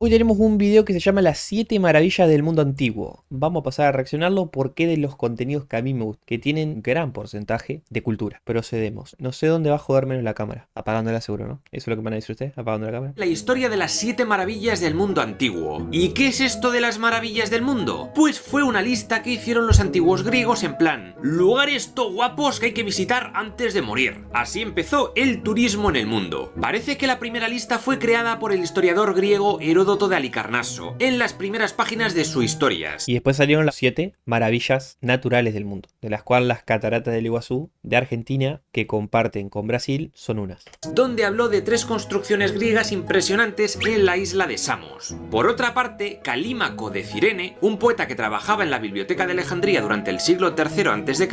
Hoy tenemos un video que se llama Las 7 maravillas del mundo antiguo. Vamos a pasar a reaccionarlo porque de los contenidos que a mí me gustan, que tienen gran porcentaje de cultura. Procedemos. No sé dónde va a joder menos la cámara. Apagándola seguro, ¿no? Eso es lo que van a decir ustedes, apagando la cámara. La historia de las 7 maravillas del mundo antiguo. ¿Y qué es esto de las maravillas del mundo? Pues fue una lista que hicieron los antiguos griegos en plan lugares to guapos que hay que visitar antes de morir. Así empezó el turismo en el mundo. Parece que la primera lista fue creada por el historiador griego Heródoto de Halicarnaso, en las primeras páginas de sus historias. Y después salieron las 7 maravillas naturales del mundo, de las cuales las cataratas del Iguazú de Argentina, que comparten con Brasil, son unas. Donde habló de 3 construcciones griegas impresionantes en la isla de Samos. Por otra parte, Calímaco de Cirene, un poeta que trabajaba en la biblioteca de Alejandría durante el siglo III a.C.,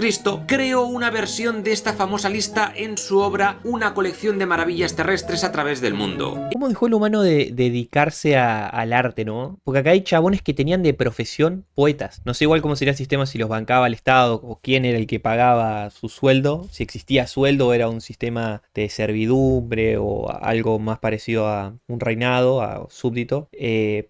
creó una versión de esta famosa lista en su obra Una colección de maravillas terrestres a través del mundo. ¿Cómo dejó el humano de dedicarse al arte, no? Porque acá hay chabones que tenían de profesión poetas. No sé igual cómo sería el sistema, si los bancaba el Estado o quién era el que pagaba su sueldo, si existía sueldo o era un sistema de servidumbre o algo más parecido a un reinado, a súbdito.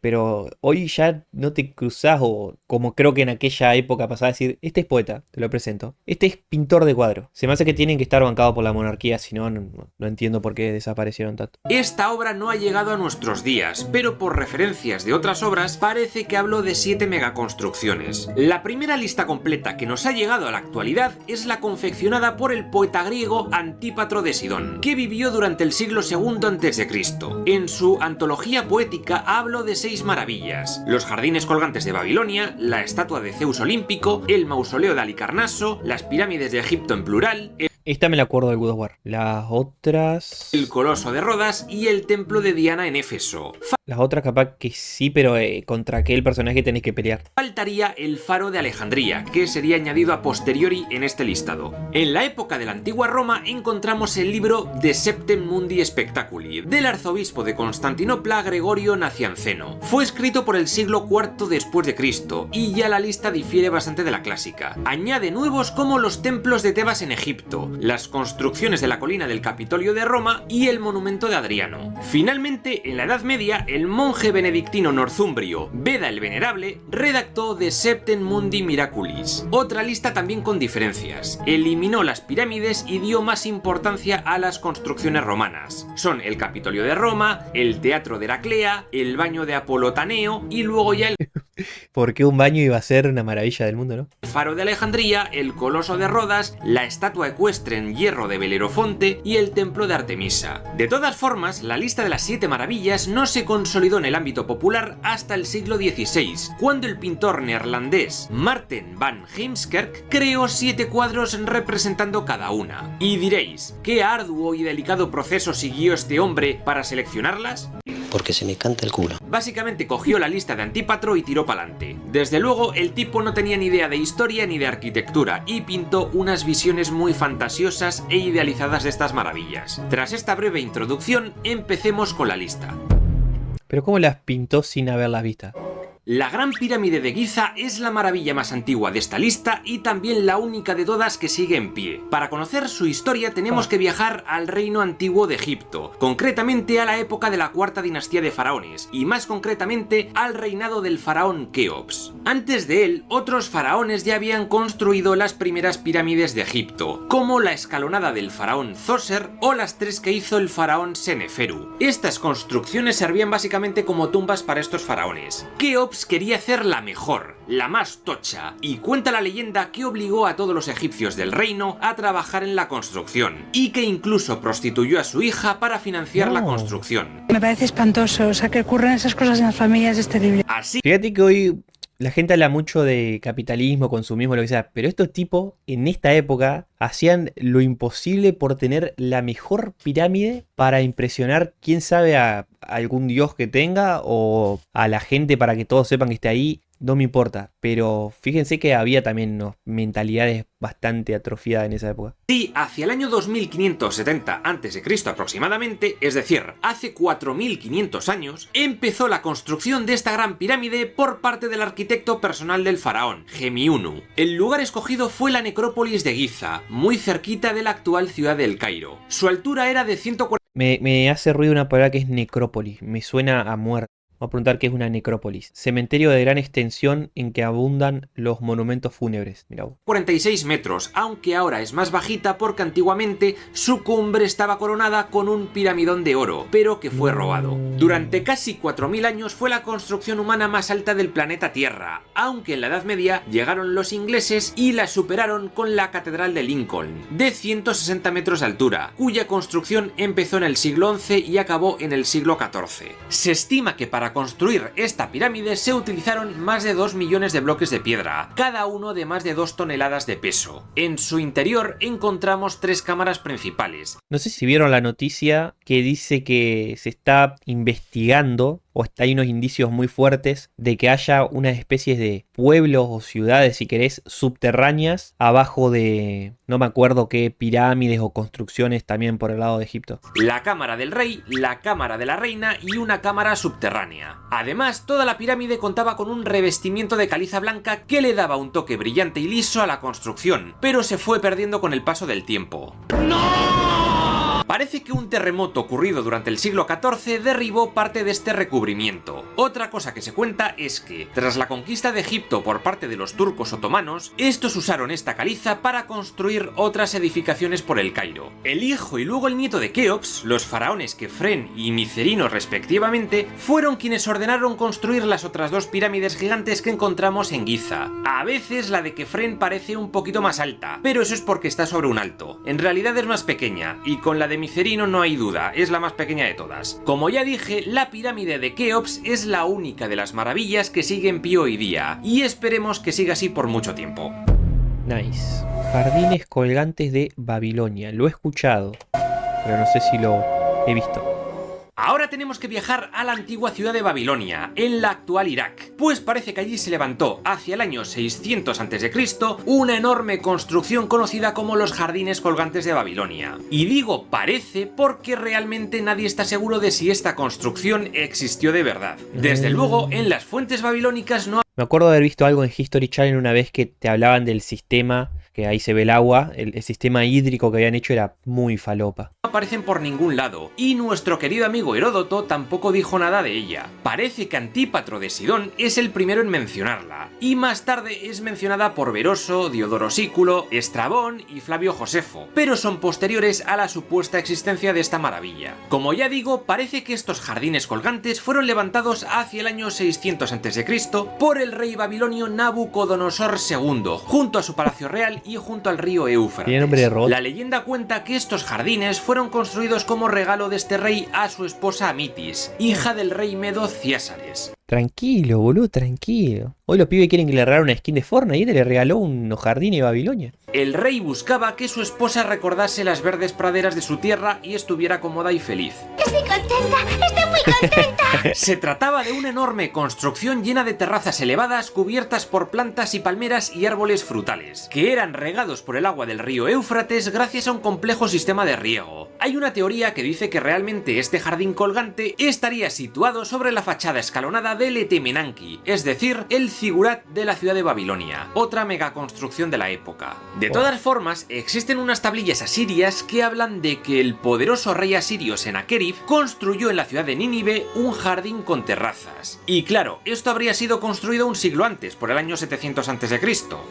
Pero hoy ya no te cruzás, o como creo que en aquella época pasaba a decir, este es poeta, te lo presento. Este es pintor de cuadro. Se me hace que tienen que estar bancados por la monarquía, si no, no entiendo por qué desaparecieron tanto. Esta obra no ha llegado a nuestros días, pero por referencias de otras obras parece que habló de 7 megaconstrucciones. La primera lista completa que nos ha llegado a la actualidad es la confeccionada por el poeta griego Antípatro de Sidón, que vivió durante el siglo II a.C. En su antología poética habló de 6 maravillas: los jardines colgantes de Babilonia, la estatua de Zeus olímpico, el mausoleo de Halicarnaso, las pirámides de Egipto en plural, Esta me la acuerdo del God of War. Las otras... el coloso de Rodas y el templo de Diana en Éfeso. Las otras capaz que sí, pero contra aquel personaje tenés que pelear. Faltaría el faro de Alejandría, que sería añadido a posteriori en este listado. En la época de la antigua Roma encontramos el libro De Septem Mundi Spectaculi, del arzobispo de Constantinopla Gregorio Nacianceno. Fue escrito por el siglo IV después de Cristo, y ya la lista difiere bastante de la clásica. Añade nuevos como los templos de Tebas en Egipto, las construcciones de la colina del Capitolio de Roma y el monumento de Adriano. Finalmente, en la Edad Media, el monje benedictino northumbrio Beda el Venerable redactó De Septem Mundi Miraculis, otra lista también con diferencias. Eliminó las pirámides y dio más importancia a las construcciones romanas. Son el Capitolio de Roma, el Teatro de Heraclea, el baño de Apolotaneo y luego ya el Porque un baño iba a ser una maravilla del mundo, ¿no? faro de Alejandría, el coloso de Rodas, la estatua ecuestre en hierro de Belerofonte y el templo de Artemisa. De todas formas, la lista de las 7 maravillas no se consolidó en el ámbito popular hasta el siglo XVI, cuando el pintor neerlandés Maarten van Heemskerk creó 7 cuadros representando cada una. Y diréis, ¿qué arduo y delicado proceso siguió este hombre para seleccionarlas? Porque se me canta el culo. Básicamente cogió la lista de Antípatro y tiró pa'lante. Desde luego, el tipo no tenía ni idea de historia ni de arquitectura y pintó unas visiones muy fantasiosas e idealizadas de estas maravillas. Tras esta breve introducción, empecemos con la lista. Pero ¿cómo las pintó sin haberlas visto? La Gran Pirámide de Giza es la maravilla más antigua de esta lista y también la única de todas que sigue en pie. Para conocer su historia tenemos que viajar al reino antiguo de Egipto, concretamente a la época de la cuarta dinastía de faraones, y más concretamente al reinado del faraón Keops. Antes de él, otros faraones ya habían construido las primeras pirámides de Egipto, como la escalonada del faraón Zoser o las 3 que hizo el faraón Seneferu. Estas construcciones servían básicamente como tumbas para estos faraones. Keops quería hacer la mejor, la más tocha, y cuenta la leyenda que obligó a todos los egipcios del reino a trabajar en la construcción, y que incluso prostituyó a su hija para financiar la construcción. Me parece espantoso, o sea, que ocurran esas cosas en las familias es terrible. Así Fíjate que hoy la gente habla mucho de capitalismo, consumismo, lo que sea, pero estos tipos en esta época hacían lo imposible por tener la mejor pirámide para impresionar, quién sabe, a algún dios que tenga o a la gente para que todos sepan que esté ahí. No me importa, pero fíjense que había también mentalidades bastante atrofiadas en esa época. Sí, hacia el año 2570 a.C. aproximadamente, es decir, hace 4500 años, empezó la construcción de esta gran pirámide por parte del arquitecto personal del faraón, Gemiunu. El lugar escogido fue la necrópolis de Giza, muy cerquita de la actual ciudad del Cairo. Su altura era de 140 Me hace ruido una palabra que es necrópolis, me suena a muerte. Vamos a preguntar qué es una necrópolis. Cementerio de gran extensión en que abundan los monumentos fúnebres. Mirá vos. 46 metros, aunque ahora es más bajita porque antiguamente su cumbre estaba coronada con un piramidón de oro, pero que fue robado. Durante casi 4000 años fue la construcción humana más alta del planeta Tierra, aunque en la Edad Media llegaron los ingleses y la superaron con la Catedral de Lincoln, de 160 metros de altura, cuya construcción empezó en el siglo XI y acabó en el siglo XIV. Se estima que para construir esta pirámide se utilizaron más de 2 millones de bloques de piedra, cada uno de más de 2 toneladas de peso. En su interior encontramos 3 cámaras principales. No sé si vieron la noticia que dice que se está investigando, o hay unos indicios muy fuertes de que haya unas especies de pueblos o ciudades, si querés, subterráneas abajo de, no me acuerdo qué pirámides o construcciones también por el lado de Egipto. La cámara del rey, la cámara de la reina y una cámara subterránea. Además, toda la pirámide contaba con un revestimiento de caliza blanca que le daba un toque brillante y liso a la construcción, pero se fue perdiendo con el paso del tiempo. Parece que un terremoto ocurrido durante el siglo XIV derribó parte de este recubrimiento. Otra cosa que se cuenta es que, tras la conquista de Egipto por parte de los turcos otomanos, estos usaron esta caliza para construir otras edificaciones por el Cairo. El hijo y luego el nieto de Keops, los faraones Kefren y Micerino respectivamente, fueron quienes ordenaron construir las otras 2 pirámides gigantes que encontramos en Giza. A veces la de Kefren parece un poquito más alta, pero eso es porque está sobre un alto. En realidad es más pequeña, y con la de Micerino no hay duda, es la más pequeña de todas. Como ya dije, la pirámide de Keops es la única de las maravillas que sigue en pie hoy día, y esperemos que siga así por mucho tiempo. Nice. Jardines colgantes de Babilonia. Lo he escuchado, pero no sé si lo he visto. Ahora tenemos que viajar a la antigua ciudad de Babilonia, en la actual Irak, pues parece que allí se levantó hacia el año 600 a.C. una enorme construcción conocida como los Jardines Colgantes de Babilonia. Y digo parece porque realmente nadie está seguro de si esta construcción existió de verdad. Desde luego, en las fuentes babilónicas no Me acuerdo de haber visto algo en History Channel una vez que te hablaban del sistema, que ahí se ve el agua, el sistema hídrico que habían hecho era muy falopa. aparecen por ningún lado, y nuestro querido amigo Heródoto tampoco dijo nada de ella. Parece que Antípatro de Sidón es el primero en mencionarla, y más tarde es mencionada por Beroso, Diodoro Sículo, Estrabón y Flavio Josefo, pero son posteriores a la supuesta existencia de esta maravilla. Como ya digo, parece que estos jardines colgantes fueron levantados hacia el año 600 a.C. por el rey babilonio Nabucodonosor II, junto a su palacio real y junto al río Éufrates. La leyenda cuenta que estos jardines fueron construidos como regalo de este rey a su esposa Amitis, hija del rey medo Ciásares. Tranquilo, boludo, tranquilo. Hoy los pibes quieren que le regalaran una skin de Fortnite y este le regaló unos jardines de Babilonia. El rey buscaba que su esposa recordase las verdes praderas de su tierra y estuviera cómoda y feliz. Estoy contenta, estoy muy contenta. Se trataba de una enorme construcción llena de terrazas elevadas cubiertas por plantas y palmeras y árboles frutales, que eran regados por el agua del río Éufrates gracias a un complejo sistema de riego. Hay una teoría que dice que realmente este jardín colgante estaría situado sobre la fachada escalonada del Etemenanki, es decir, el zigurat de la ciudad de Babilonia, otra megaconstrucción de la época. De todas formas, existen unas tablillas asirias que hablan de que el poderoso rey asirio Senaquerib construyó en la ciudad de Nínive un jardín con terrazas. Y claro, esto habría sido construido un siglo antes, por el año 700 a.C.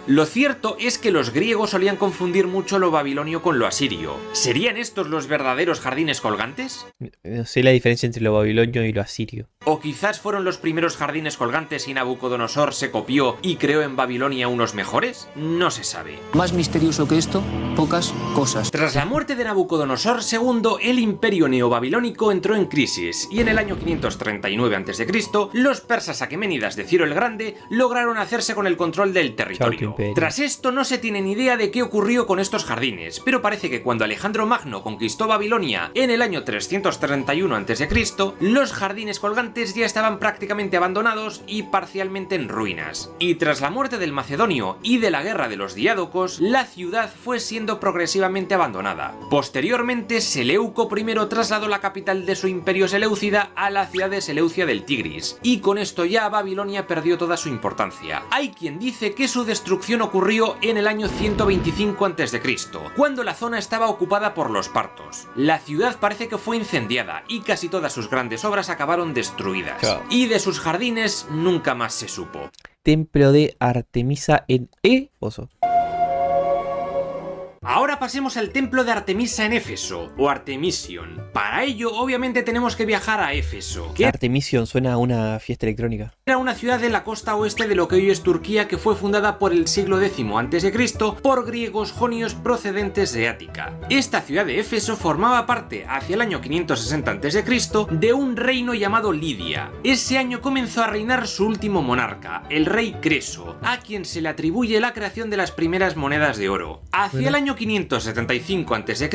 Lo cierto es que los griegos solían confundir mucho lo babilonio con lo asirio. ¿Serían estos los verdaderos jardines colgantes? No sé la diferencia entre lo babilonio y lo asirio. ¿O quizás fueron los primeros jardines colgantes y Nabucodonosor se copió y creó en Babilonia unos mejores? No se sabe. Más misterioso que esto, pocas cosas. Tras la muerte de Nabucodonosor II, el imperio neobabilónico entró en crisis y en el año 539 a.C. los persas aqueménidas de Ciro el Grande lograron hacerse con el control del territorio. Tras esto no se tiene ni idea de qué ocurrió con estos jardines, pero parece que cuando Alejandro Magno conquistó Babilonia en el año 331 a.C., los jardines colgantes ya estaban prácticamente parcialmente abandonados y parcialmente en ruinas. Y tras la muerte del macedonio y de la guerra de los diádocos, la ciudad fue siendo progresivamente abandonada. Posteriormente, Seleuco I trasladó la capital de su imperio seleucida a la ciudad de Seleucia del Tigris, y con esto ya Babilonia perdió toda su importancia. Hay quien dice que su destrucción ocurrió en el año 125 a.C., cuando la zona estaba ocupada por los partos. La ciudad parece que fue incendiada y casi todas sus grandes obras acabaron destruidas. Claro. Y de sus jardines nunca más se supo. Templo de Artemisa en Éfeso. Ahora pasemos al templo de Artemisa en Éfeso, o Artemision. Para ello, obviamente tenemos que viajar a Éfeso, que Artemision suena a una fiesta electrónica. era una ciudad de la costa oeste de lo que hoy es Turquía, que fue fundada por el siglo X a.C. por griegos jonios procedentes de Ática. Esta ciudad de Éfeso formaba parte, hacia el año 560 a.C., de un reino llamado Lidia. Ese año comenzó a reinar su último monarca, el rey Creso, a quien se le atribuye la creación de las primeras monedas de oro. Hacia el año 575 a.C.,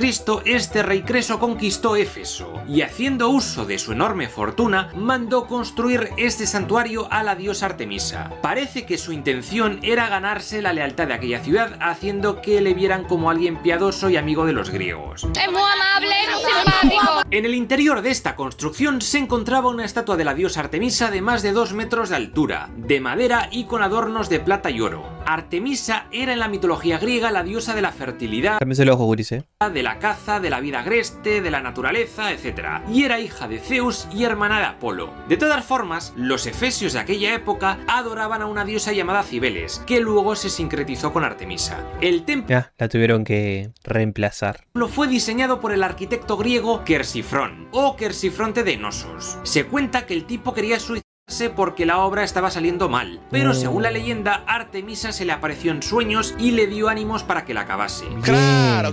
este rey Creso conquistó Éfeso y, haciendo uso de su enorme fortuna, mandó construir este santuario a la diosa Artemisa. Parece que su intención era ganarse la lealtad de aquella ciudad, haciendo que le vieran como alguien piadoso y amigo de los griegos. Es muy amable, simpático. En el interior de esta construcción se encontraba una estatua de la diosa Artemisa de más de 2 metros de altura, de madera y con adornos de plata y oro. Artemisa era en la mitología griega la diosa de la fertilidad, Cámbiese el ojo, guris, de la caza, de la vida agreste, de la naturaleza, etc. Y era hija de Zeus y hermana de Apolo. De todas formas, los efesios de aquella época adoraban a una diosa llamada Cibeles, que luego se sincretizó con Artemisa. El templo Ya, la tuvieron que reemplazar. fue diseñado por el arquitecto griego Quersifrón, o Quersifronte de Nosos. Se cuenta que el tipo quería suicidarse porque la obra estaba saliendo mal, pero según la leyenda, Artemisa se le apareció en sueños y le dio ánimos para que la acabase. Claro.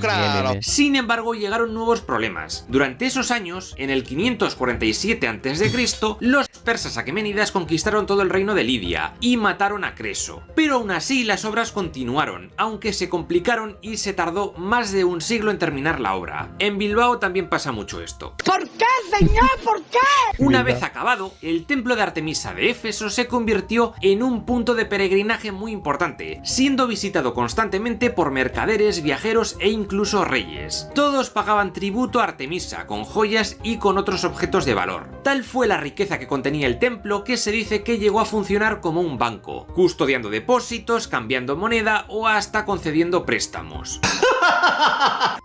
Sin embargo, llegaron nuevos problemas. Durante esos años, en el 547 a.C., los persas aqueménidas conquistaron todo el reino de Lidia y mataron a Creso. Pero aún así, las obras continuaron, aunque se complicaron y se tardó más de un siglo en terminar la obra. En Bilbao también pasa mucho esto. ¿Por qué, señor? ¿Por qué? Una vez acabado, el templo de Artemisa de Éfeso se convirtió en un punto de peregrinaje muy importante, siendo visitado constantemente por mercaderes, viajeros e incluso reyes. Todos pagaban tributo a Artemisa con joyas y con otros objetos de valor. Tal fue la riqueza que contenía el templo que se dice que llegó a funcionar como un banco, custodiando depósitos, cambiando moneda o hasta concediendo préstamos.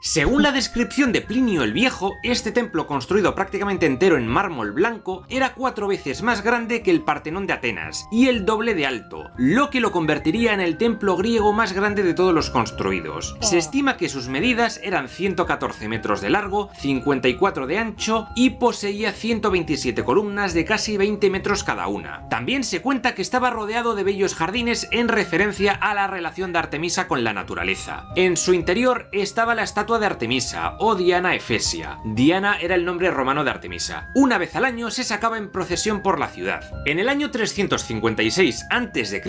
Según la descripción de Plinio el Viejo, este templo, construido prácticamente entero en mármol blanco, era 4 veces más grande que el Partenón de Atenas y el doble de alto, lo que lo convertiría en el templo griego más grande de todos los construidos. Se estima que sus medidas eran 114 metros de largo, 54 de ancho y poseía 127 columnas de casi 20 metros cada una. También se cuenta que estaba rodeado de bellos jardines en referencia a la relación de Artemisa con la naturaleza. En su interior estaba la estatua de Artemisa, o Diana Efesia. Diana era el nombre romano de Artemisa. Una vez al año se sacaba en procesión por la ciudad. En el año 356 a.C.,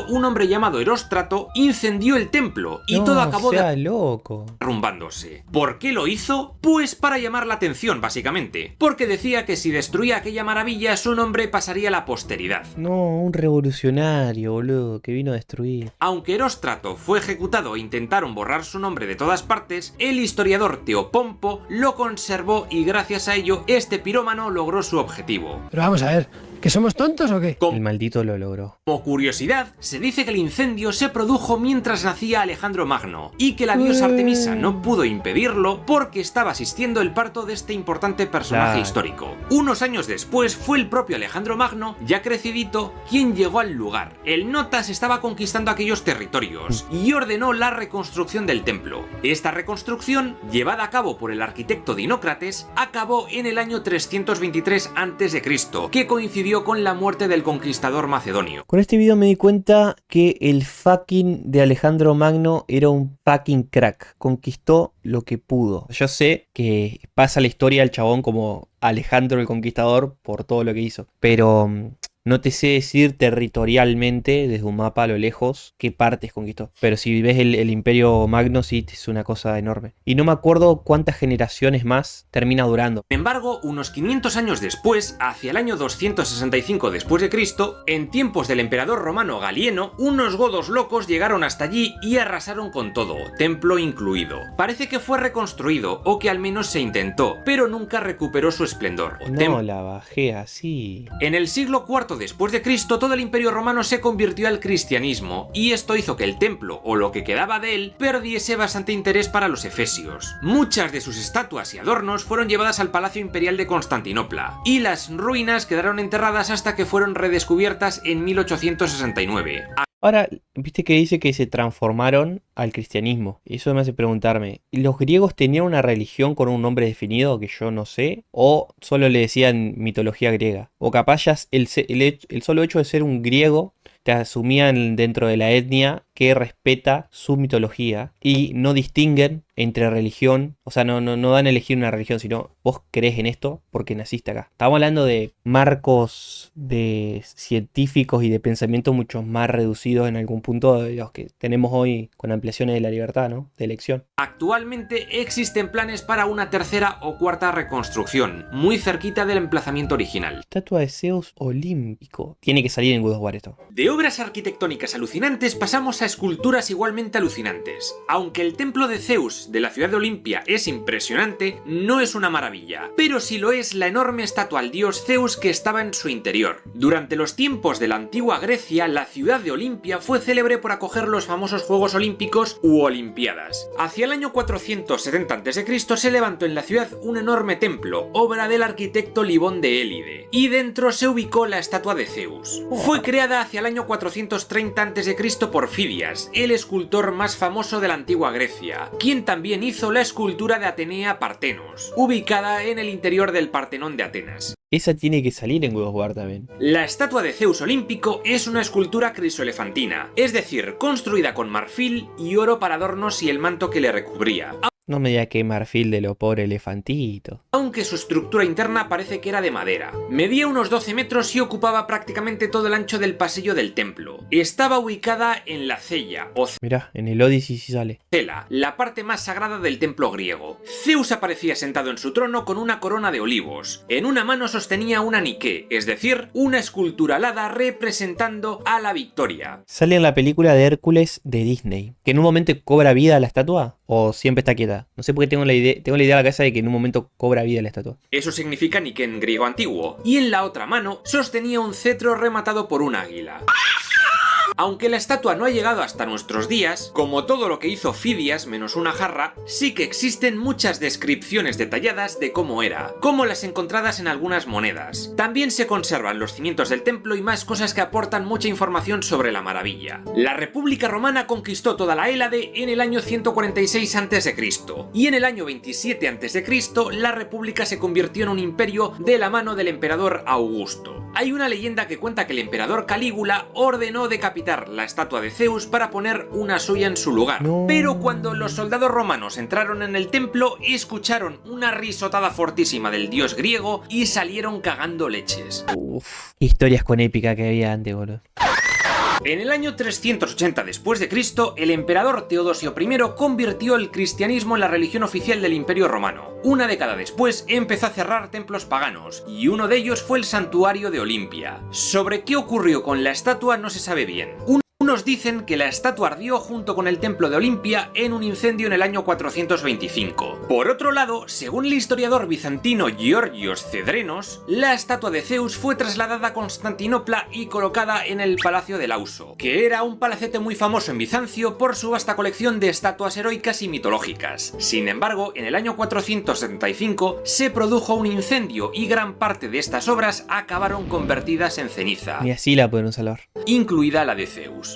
un hombre llamado Eróstrato incendió el templo y todo acabó loco. derrumbándose. ¿Por qué lo hizo? Pues para llamar la atención, básicamente. Porque decía que si destruía aquella maravilla, su nombre pasaría a la posteridad. No, un revolucionario, boludo, que vino a destruir. Aunque Eróstrato fue ejecutado e intentaron borrar su nombre de todas partes, el historiador Teopompo lo conservó y gracias a ello este pirómano logró su objetivo. Pero vamos a ver, ¿que somos tontos o qué? El maldito lo logró. Como curiosidad, se dice que el incendio se produjo mientras nacía Alejandro Magno y que la diosa Artemisa no pudo impedirlo porque estaba asistiendo el parto de este importante personaje histórico. Unos años después fue el propio Alejandro Magno, ya crecidito, quien llegó al lugar. El Notas estaba conquistando aquellos territorios y ordenó la reconstrucción del templo. Esta reconstrucción, llevada a cabo por el arquitecto Dinócrates, acabó en el año 323 a.C., que coincidió con la muerte del conquistador macedonio. Con este video me di cuenta que el fucking de Alejandro Magno era un fucking crack. Conquistó lo que pudo. Yo sé que pasa la historia del chabón como Alejandro el Conquistador por todo lo que hizo. Pero No te sé decir territorialmente, desde un mapa a lo lejos, qué partes conquistó. Pero si ves el Imperio Magno, sí, es una cosa enorme. Y no me acuerdo cuántas generaciones más termina durando. Sin embargo, unos 500 años después, hacia el año 265 después de Cristo, en tiempos del emperador romano Galieno, unos godos locos llegaron hasta allí y arrasaron con todo, templo incluido. Parece que fue reconstruido, o que al menos se intentó, pero nunca recuperó su esplendor. No, la bajé así. En el siglo IV después de Cristo, todo el Imperio Romano se convirtió al cristianismo, y esto hizo que el templo, o lo que quedaba de él, perdiese bastante interés para los efesios. Muchas de sus estatuas y adornos fueron llevadas al Palacio Imperial de Constantinopla, y las ruinas quedaron enterradas hasta que fueron redescubiertas en 1869. Ahora, viste que dice que se transformaron al cristianismo. Y eso me hace preguntarme, ¿los griegos tenían una religión con un nombre definido que yo no sé? ¿O solo le decían mitología griega? O capaz ya el solo hecho de ser un griego te asumían dentro de la etnia que respeta su mitología y no distinguen entre religión, o sea, no dan a elegir una religión, sino vos crees en esto porque naciste acá. Estamos hablando de marcos de científicos y de pensamiento mucho más reducidos en algún punto de los que tenemos hoy con ampliaciones de la libertad, ¿no? De elección. Actualmente existen planes para una tercera o cuarta reconstrucción, muy cerquita del emplazamiento original. Estatua de Zeus olímpico. Tiene que salir en God of War esto. De obras arquitectónicas alucinantes pasamos a esculturas igualmente alucinantes. Aunque el templo de Zeus de la ciudad de Olimpia es impresionante, no es una maravilla, pero sí lo es la enorme estatua al dios Zeus que estaba en su interior. Durante los tiempos de la antigua Grecia, la ciudad de Olimpia fue célebre por acoger los famosos Juegos Olímpicos u Olimpiadas. Hacia el año 470 a.C. se levantó en la ciudad un enorme templo, obra del arquitecto Libón de Élide, y dentro se ubicó la estatua de Zeus. Fue creada hacia el año 430 a.C. por Fidias, el escultor más famoso de la antigua Grecia, quien también hizo la escultura de Atenea Partenos, ubicada en el interior del Partenón de Atenas. Esa tiene que salir en God of War también. La estatua de Zeus olímpico es una escultura crisoelefantina, es decir, construida con marfil y oro para adornos y el manto que le recubría. No me diga que marfil de lo pobre elefantito. Aunque su estructura interna parece que era de madera. Medía unos 12 metros y ocupaba prácticamente todo el ancho del pasillo del templo. Estaba ubicada en la cella, o Mirá, en el Odyssey sí sale. cela, la parte más sagrada del templo griego. Zeus aparecía sentado en su trono con una corona de olivos. En una mano sostenía una Nike, es decir, una escultura alada representando a la victoria. Sale en la película de Hércules de Disney, que en un momento cobra vida la estatua o siempre está quieta. No sé por qué tengo la idea en la cabeza de que en un momento cobra vida la estatua. Eso significa Nike en griego antiguo. Y en la otra mano sostenía un cetro rematado por un águila. Aunque la estatua no ha llegado hasta nuestros días, como todo lo que hizo Fidias menos una jarra, sí que existen muchas descripciones detalladas de cómo era, como las encontradas en algunas monedas. También se conservan los cimientos del templo y más cosas que aportan mucha información sobre la maravilla. La República Romana conquistó toda la Hélade en el año 146 a.C. y en el año 27 a.C. la República se convirtió en un imperio de la mano del emperador Augusto. Hay una leyenda que cuenta que el emperador Calígula ordenó decapitar la estatua de Zeus para poner una suya en su lugar. No. Pero cuando los soldados romanos entraron en el templo, escucharon una risotada fortísima del dios griego y salieron cagando leches. Uf, historias con épica que había antes, boludo. En el año 380 después de Cristo, el emperador Teodosio I convirtió el cristianismo en la religión oficial del Imperio Romano. Una década después empezó a cerrar templos paganos, y uno de ellos fue el santuario de Olimpia. Sobre qué ocurrió con la estatua no se sabe bien. Unos dicen que la estatua ardió junto con el templo de Olimpia en un incendio en el año 425. Por otro lado, según el historiador bizantino Georgios Cedrenos, la estatua de Zeus fue trasladada a Constantinopla y colocada en el Palacio de Lauso, que era un palacete muy famoso en Bizancio por su vasta colección de estatuas heroicas y mitológicas. Sin embargo, en el año 475 se produjo un incendio y gran parte de estas obras acabaron convertidas en ceniza. Ni así la pueden salvar. Incluida la de Zeus.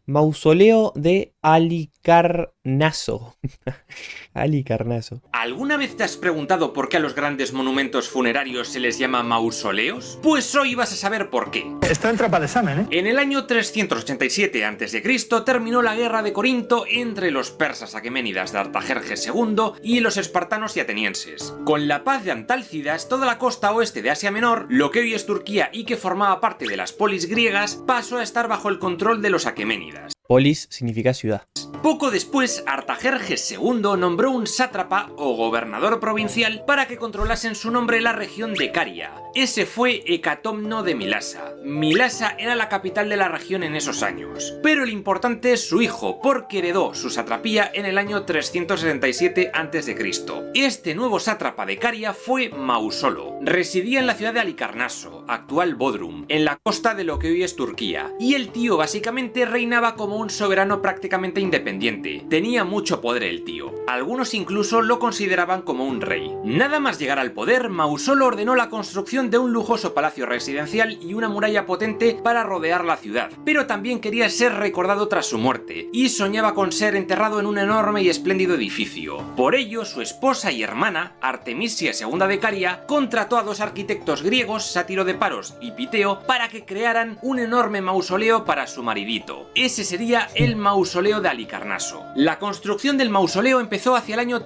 Mausoleo de Halicarnaso. Halicarnaso. ¿Alguna vez te has preguntado por qué a los grandes monumentos funerarios se les llama mausoleos? Pues hoy vas a saber por qué. Esto entra para el examen, ¿eh? En el año 387 a.C. terminó la guerra de Corinto entre los persas aqueménidas de Artajerjes II y los espartanos y atenienses. Con la paz de Antálcidas, toda la costa oeste de Asia Menor, lo que hoy es Turquía y que formaba parte de las polis griegas, pasó a estar bajo el control de los aqueménidas. Polis significa ciudad. Poco después, Artajerjes II nombró un sátrapa o gobernador provincial para que controlasen su nombre la región de Caria. Ese fue Hecatomno de Milasa. Milasa era la capital de la región en esos años. Pero el importante es su hijo, porque heredó su satrapía en el año 377 a.C. Este nuevo sátrapa de Caria fue Mausolo. Residía en la ciudad de Halicarnaso, actual Bodrum, en la costa de lo que hoy es Turquía. Y el tío básicamente reinaba como un soberano prácticamente independiente. Tenía mucho poder el tío. Algunos incluso lo consideraban como un rey. Nada más llegar al poder, Mausolo ordenó la construcción de un lujoso palacio residencial y una muralla potente para rodear la ciudad. Pero también quería ser recordado tras su muerte, y soñaba con ser enterrado en un enorme y espléndido edificio. Por ello, su esposa y hermana, Artemisia II de Caria, contrató a dos arquitectos griegos, Sátiro de Paros y Piteo, para que crearan un enorme mausoleo para su maridito. Ese sería el mausoleo de Halicarnaso. La construcción del mausoleo empezó hacia el año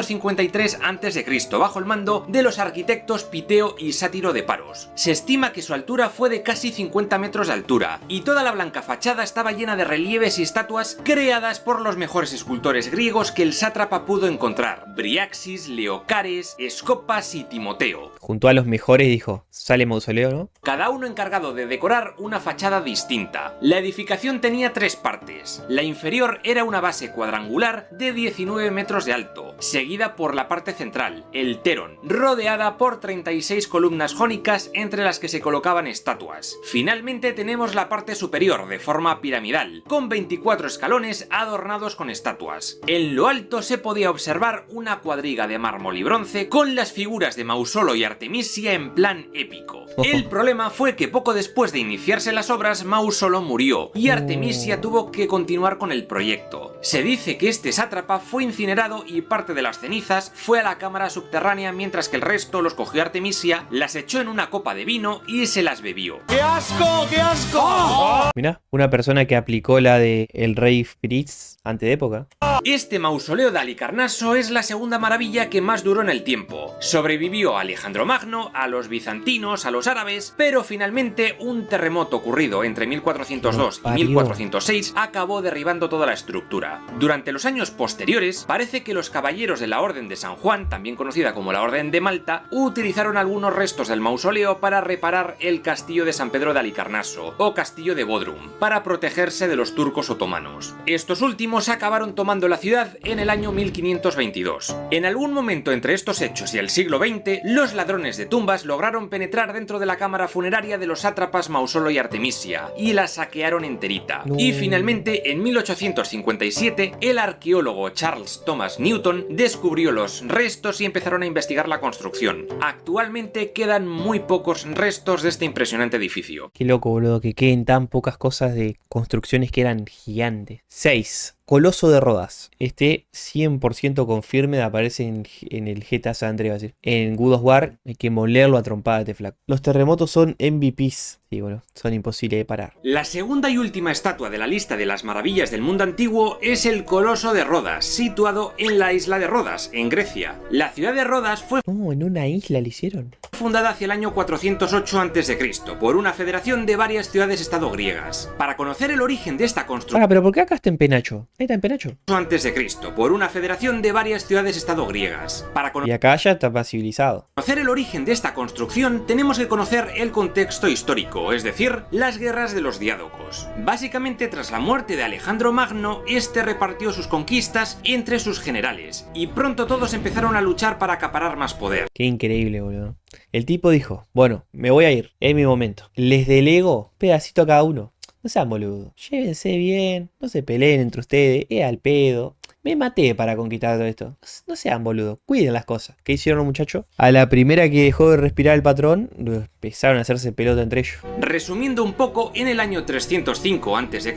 353 a.C. bajo el mando de los arquitectos Piteo y Sátiro de Paros. Se estima que su altura fue de casi 50 metros de altura, y toda la blanca fachada estaba llena de relieves y estatuas creadas por los mejores escultores griegos que el sátrapa pudo encontrar: Briaxis, Leocares, Escopas y Timoteo. Juntó a los mejores y dijo, sale mausoleo, ¿no? Cada uno encargado de decorar una fachada distinta. La edificación tenía tres partes. La inferior era una base cuadrangular de 19 metros de alto, seguida por la parte central, el Teron, rodeada por 36 columnas jónicas entre las que se colocaban estatuas. Finalmente tenemos la parte superior de forma piramidal, con 24 escalones adornados con estatuas. En lo alto se podía observar una cuadriga de mármol y bronce con las figuras de Mausolo y Artemisia en plan épico. El problema fue que poco después de iniciarse las obras, Mausolo murió y Artemisia tuvo que continuar con el proyecto. Se dice que este sátrapa fue incinerado y parte de las cenizas fue a la cámara subterránea, mientras que el resto los cogió Artemisia, las echó en una copa de vino y se las bebió. ¡Qué asco! ¡Qué asco! Mirá, una persona que aplicó la de el rey Fritz antes de época. Este mausoleo de Halicarnaso es la segunda maravilla que más duró en el tiempo. Sobrevivió a Alejandro Magno, a los bizantinos, a los árabes, pero finalmente un terremoto ocurrido entre 1402 y 1406 acabó derribando toda la estructura. Durante los años posteriores, parece que los caballeros de la Orden de San Juan, también conocida como la Orden de Malta, utilizaron algunos restos del mausoleo para reparar el castillo de San Pedro de Halicarnaso, o castillo de Bodrum, para protegerse de los turcos otomanos. Estos últimos acabaron tomando la ciudad en el año 1522. En algún momento entre estos hechos y el siglo XX, los ladrones de tumbas lograron penetrar dentro de la cámara funeraria de los sátrapas Mausolo y Artemisia, y la saquearon enterita. Y finalmente, en 1857, el arqueólogo Charles Thomas Newton descubrió los restos y empezaron a investigar la construcción. Actualmente quedan muy pocos restos de este impresionante edificio. Qué loco, boludo, que queden tan pocas cosas de construcciones que eran gigantes. 6. Coloso de Rodas. Este 100% confirme aparece en el GTA San Andreas. En God of War hay que molerlo a trompada de flaco. Los terremotos son MVPs. Sí, bueno, son imposibles de parar. La segunda y última estatua de la lista de las maravillas del mundo antiguo es el Coloso de Rodas, situado en la isla de Rodas, en Grecia. La ciudad de Rodas fue En una isla le hicieron. fundada hacia el año 408 a.C. por una federación de varias ciudades-estado griegas. Para conocer el origen de esta construcción, Pero ¿por qué acá está en penacho? Ahí está en penacho. a.C., por una federación de varias ciudades-estado griegas. Para Y acá ya está más civilizado. conocer el origen de esta construcción, tenemos que conocer el contexto histórico, es decir, las guerras de los diádocos. Básicamente, tras la muerte de Alejandro Magno, este repartió sus conquistas entre sus generales, y pronto todos empezaron a luchar para acaparar más poder. Qué increíble, boludo. El tipo dijo, bueno, me voy a ir, es mi momento. Les delego pedacito a cada uno. No sean boludos, llévense bien, no se peleen entre ustedes, es al pedo. Me maté para conquistar todo esto. No sean boludos, cuiden las cosas. ¿Qué hicieron los muchachos? A la primera que dejó de respirar el patrón, empezaron a hacerse pelota entre ellos. Resumiendo un poco, en el año 305 a.C.,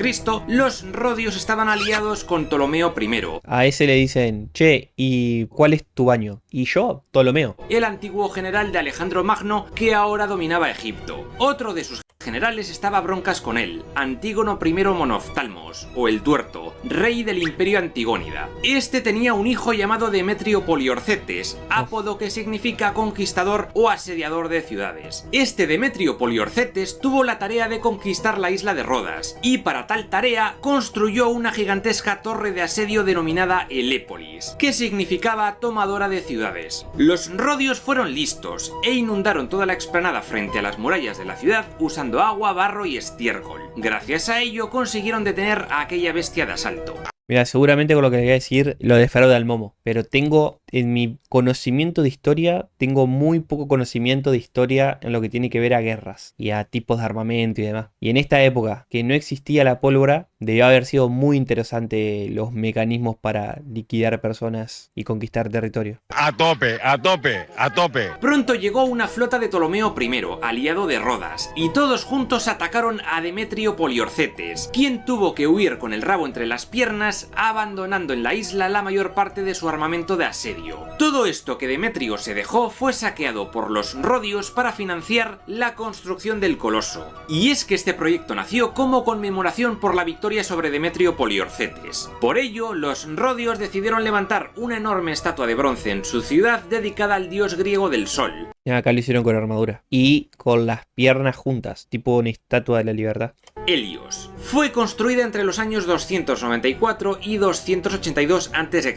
los rodios estaban aliados con Ptolomeo I. A ese le dicen, che, ¿y cuál es tu baño? Y yo, Ptolomeo. El antiguo general de Alejandro Magno, que ahora dominaba Egipto. Otro de sus generales estaba a broncas con él, Antígono I Monoftalmos, o el Tuerto, rey del imperio Antigónida. Este tenía un hijo llamado Demetrio Poliorcetes, apodo que significa conquistador o asediador de ciudades. Este Demetrio Poliorcetes tuvo la tarea de conquistar la isla de Rodas, y para tal tarea construyó una gigantesca torre de asedio denominada Helépolis, que significaba tomadora de ciudades. Los rodios fueron listos, e inundaron toda la explanada frente a las murallas de la ciudad usando agua, barro y estiércol. Gracias a ello consiguieron detener a aquella bestia de asalto. Mira, seguramente con lo que le voy a decir lo defrauda al Momo, pero tengo en mi conocimiento de historia, tengo muy poco conocimiento de historia en lo que tiene que ver a guerras y a tipos de armamento y demás. Y en esta época que no existía la pólvora, debió haber sido muy interesante los mecanismos para liquidar personas y conquistar territorio. A tope, a tope, a tope. Pronto llegó una flota de Ptolomeo I, aliado de Rodas, y todos juntos atacaron a Demetrio Poliorcetes, quien tuvo que huir con el rabo entre las piernas, abandonando en la isla la mayor parte de su armamento de asedio. Todo esto que Demetrio se dejó fue saqueado por los rodios para financiar la construcción del coloso. Y es que este proyecto nació como conmemoración por la victoria sobre Demetrio Poliorcetes. Por ello, los rodios decidieron levantar una enorme estatua de bronce en su ciudad dedicada al dios griego del sol. Y acá lo hicieron con armadura y con las piernas juntas, tipo una estatua de la libertad. Helios. Fue construida entre los años 294 y 282 a.C.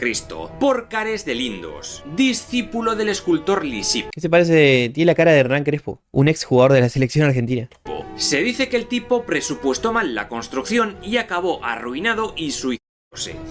por Cares de Lindos, discípulo del escultor Lisipo. ¿Qué se parece? Tiene la cara de Hernán Crespo, un ex jugador de la selección argentina. Se dice que el tipo presupuestó mal la construcción y acabó arruinado y suicidándose.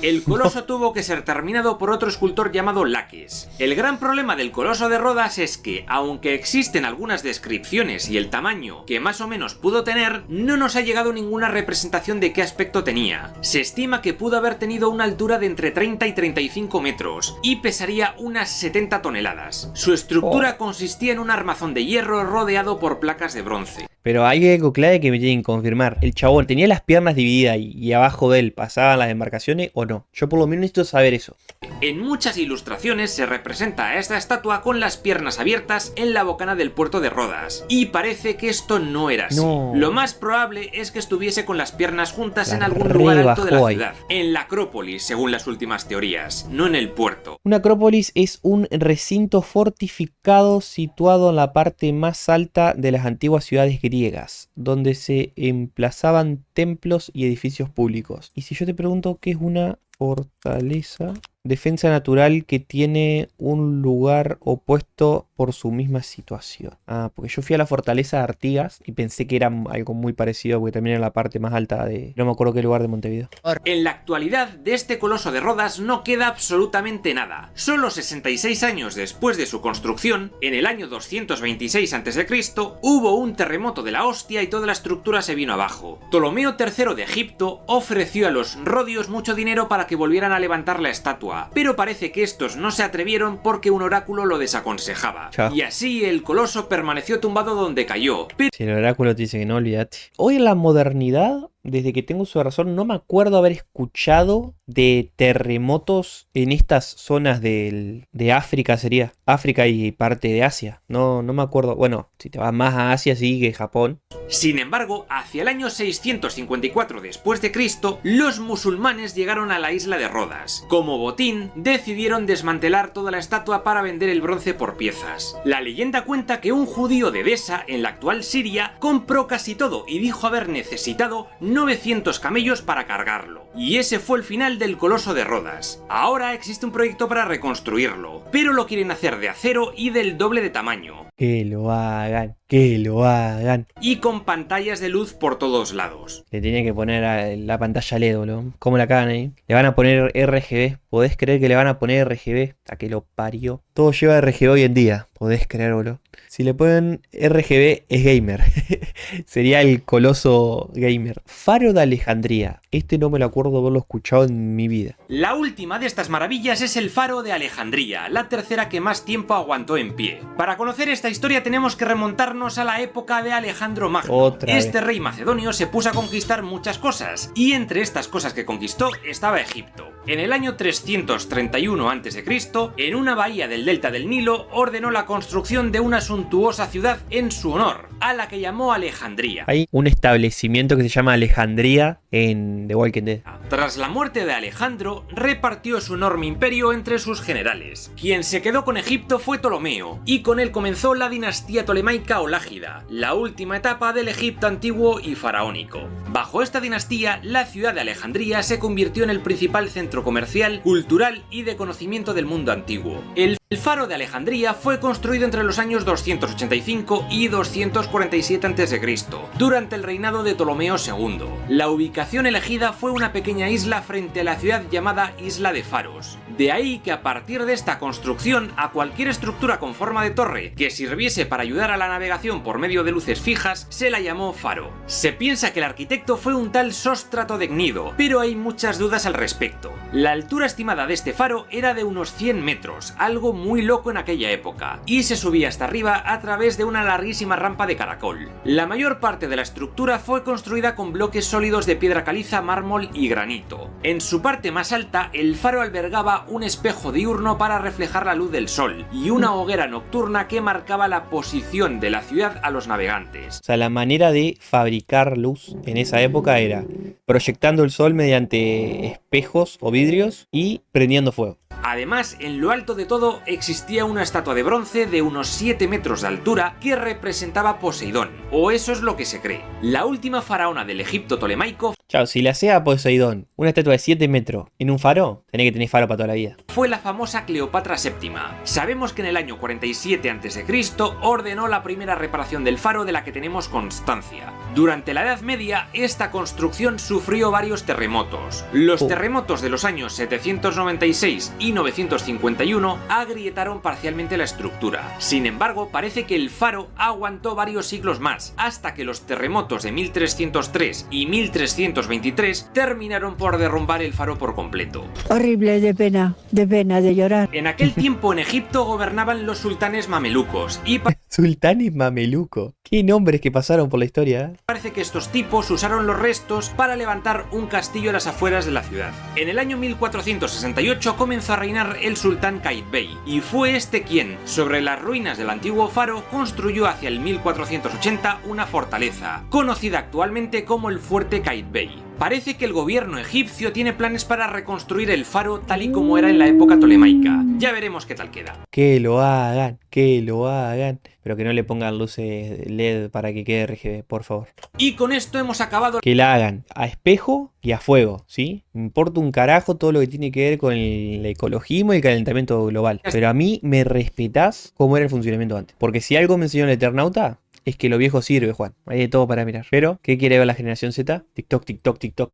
El coloso tuvo que ser terminado por otro escultor llamado Laques. El gran problema del coloso de Rodas es que, aunque existen algunas descripciones y el tamaño que más o menos pudo tener, no nos ha llegado ninguna representación de qué aspecto tenía. Se estima que pudo haber tenido una altura de entre 30 y 35 metros y pesaría unas 70 toneladas. Su estructura consistía en un armazón de hierro rodeado por placas de bronce. Pero hay algo clave que me tienen que confirmar. ¿El chabón tenía las piernas divididas y abajo de él pasaban las embarcaciones o no? Yo por lo menos necesito saber eso. En muchas ilustraciones se representa a esta estatua con las piernas abiertas en la bocana del puerto de Rodas. Y parece que esto no era así. No. Lo más probable es que estuviese con las piernas juntas en algún lugar alto de la ciudad. En la Acrópolis, según las últimas teorías, no en el puerto. Una acrópolis es un recinto fortificado situado en la parte más alta de las antiguas ciudades griegas, donde se emplazaban templos y edificios públicos. Y si yo te pregunto qué es una fortaleza, defensa natural que tiene un lugar opuesto por su misma situación. Ah, porque yo fui a la fortaleza de Artigas y pensé que era algo muy parecido, porque también era la parte más alta de... no me acuerdo qué lugar de Montevideo. En la actualidad, de este coloso de Rodas no queda absolutamente nada. Solo 66 años después de su construcción, en el año 226 a.C., hubo un terremoto de la hostia y toda la estructura se vino abajo. Ptolomeo III de Egipto ofreció a los rodios mucho dinero para que volvieran a levantar la estatua, pero parece que estos no se atrevieron porque un oráculo lo desaconsejaba. Chao. Y así el coloso permaneció tumbado donde cayó. Si el oráculo te dice que no, olvídate. Hoy en la modernidad, desde que tengo uso de razón, no me acuerdo haber escuchado de terremotos en estas zonas de África, sería. África y parte de Asia. No me acuerdo. Bueno, si te vas más a Asia, sí, que Japón. Sin embargo, hacia el año 654 después de Cristo, los musulmanes llegaron a la isla de Rodas. Como botín, decidieron desmantelar toda la estatua para vender el bronce por piezas. La leyenda cuenta que un judío de Edesa, en la actual Siria, compró casi todo y dijo haber necesitado 900 camellos para cargarlo. Y ese fue el final del coloso de Rodas. Ahora existe un proyecto para reconstruirlo, pero lo quieren hacer de acero y del doble de tamaño. Que lo hagan. Que lo hagan. y con pantallas de luz por todos lados. Le tenía que poner la pantalla LED, boludo. ¿Cómo la cagan ahí? Le van a poner RGB. ¿Podés creer que le van a poner RGB? A que lo parió. Todo lleva RGB hoy en día. ¿Podés creer, boludo? Si le ponen RGB es gamer. Sería el coloso gamer. Faro de Alejandría. Este no me lo acuerdo haberlo escuchado en mi vida. La última de estas maravillas es el Faro de Alejandría, la tercera que más tiempo aguantó en pie. Para conocer esta historia tenemos que remontarnos a la época de Alejandro Magno. Este rey macedonio se puso a conquistar muchas cosas, y entre estas cosas que conquistó estaba Egipto. En el año 331 a.C., en una bahía del delta del Nilo, ordenó la construcción de una suntuosa ciudad en su honor, a la que llamó Alejandría. Hay un establecimiento que se llama Alejandría en The Walking Dead. Tras la muerte de Alejandro, repartió su enorme imperio entre sus generales. Quien se quedó con Egipto fue Ptolomeo, y con él comenzó la dinastía tolemaica o lágida, la última etapa del Egipto antiguo y faraónico. Bajo esta dinastía, la ciudad de Alejandría se convirtió en el principal centro comercial, cultural y de conocimiento del mundo antiguo. El Faro de Alejandría fue construido entre los años 285 y 247 a.C., durante el reinado de Ptolomeo II. La ubicación elegida fue una pequeña isla frente a la ciudad llamada Isla de Faros. De ahí que a partir de esta construcción, a cualquier estructura con forma de torre que sirviese para ayudar a la navegación por medio de luces fijas, se la llamó faro. Se piensa que el arquitecto fue un tal Sóstrato de Gnido, pero hay muchas dudas al respecto. La altura estimada de este faro era de unos 100 metros, algo muy loco en aquella época, y se subía hasta arriba a través de una larguísima rampa de caracol. La mayor parte de la estructura fue construida con bloques sólidos de piedra caliza, mármol y granito. En su parte más alta, el faro albergaba un espejo diurno para reflejar la luz del sol, y una hoguera nocturna que marcaba la posición de la ciudad a los navegantes. O sea, la manera de fabricar luz en esa época era proyectando el sol mediante espejos o vidrios y prendiendo fuego. Además, en lo alto de todo existía una estatua de bronce de unos 7 metros de altura que representaba a Poseidón, o eso es lo que se cree. La última faraona del Egipto tolemaico Chao, si le hacía a Poseidón una estatua de 7 metros en un faro, tenés que tener faro para toda la vida. fue la famosa Cleopatra VII. Sabemos que en el año 47 a.C. ordenó la primera reparación del faro de la que tenemos constancia. Durante la Edad Media, esta construcción sufrió varios terremotos. Los terremotos de los años 796 y 951 agrietaron parcialmente la estructura. Sin embargo, parece que el faro aguantó varios siglos más, hasta que los terremotos de 1303 y 1323 terminaron por derrumbar el faro por completo. Horrible, de pena, de llorar. En aquel tiempo en Egipto gobernaban los sultanes mamelucos y Sultanes mameluco. Qué nombres que pasaron por la historia. parece que estos tipos usaron los restos para levantar un castillo a las afueras de la ciudad. En el año 1468 comenzó a reinar el sultán Qaitbay, y fue este quien, sobre las ruinas del antiguo faro, construyó hacia el 1480 una fortaleza, conocida actualmente como el Fuerte Qaitbay. Parece que el gobierno egipcio tiene planes para reconstruir el faro tal y como era en la época tolemaica. Ya veremos qué tal queda. Que lo hagan, que lo hagan. Pero que no le pongan luces LED para que quede RGB, por favor. Y con esto hemos acabado. Que la hagan a espejo y a fuego, ¿sí? Me importa un carajo todo lo que tiene que ver con el ecologismo y el calentamiento global. Pero a mí me respetás cómo era el funcionamiento antes. Porque si algo me enseñó el Eternauta, es que lo viejo sirve, Juan. Hay de todo para mirar. Pero, ¿qué quiere ver la generación Z? TikTok, TikTok, TikTok.